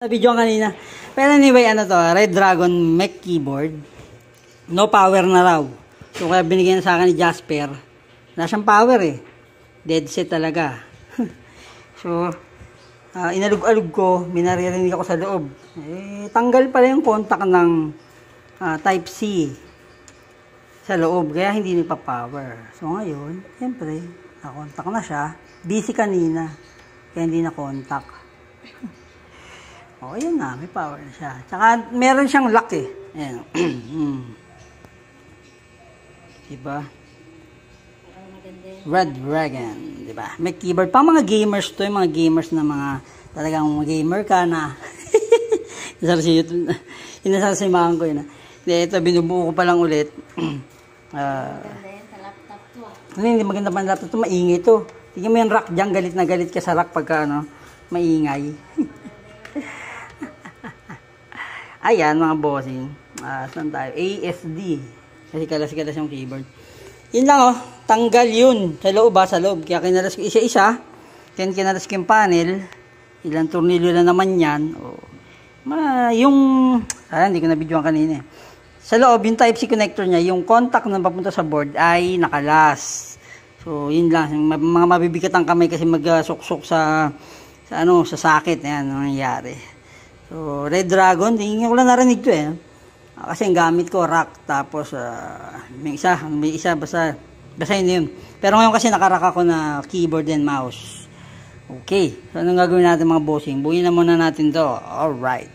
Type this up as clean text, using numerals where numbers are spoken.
Sa video kanina. Pero anyway, ano to, Red Dragon Mech keyboard. No power na raw. So kaya binigyan sa akin ni Jasper. Wala siyang power eh. Dead set talaga. So, inalug-alug ko, minaririnig ako sa loob. Eh, tanggal pala yung contact ng type C sa loob, kaya hindi nagpa-power. So ngayon, siyempre, na-contact na siya. Busy kanina, kaya hindi na-contact. O, yun na, may power na siya. Tsaka, meron siyang lock eh. Ayan. Diba? Red Dragon, diba? May keyboard. Pang mga gamers to, yung mga gamers na mga, talagang gamer ka na. Inasasimahan ko yun. Ito, binubuo ko pa lang ulit. Hindi maganda pa ang laptop to, maingay to. Tingnan mo yung rack dyan, galit na galit ka sa rack pagka ano, maingay. Ayan mga bossing, saan tayo? ASD, kasi kalas-kalas yung keyboard. Yun lang oh, tanggal yun, sa loob sa loob. Kaya kinalas ko isa-isa, kinalas ko yung panel, ilang tornilyo na naman yan. Oh. Yung, hindi ko na-videoan kanina eh. Sa loob, yung Type-C connector niya, yung contact na papunta sa board ay nakalas. So, yun lang. Mga mabibigat ang kamay kasi mag-suksok sa socket. Ayan, nangyayari. So, Red Dragon, hindi ko lang narinig to eh. Kasi ang gamit ko, rack. Tapos, may isa, basta yun yun. Pero ngayon kasi nakarak ako na keyboard and mouse. Okay. So, anong gagawin natin mga bossing? Buuin na muna natin to. Alright.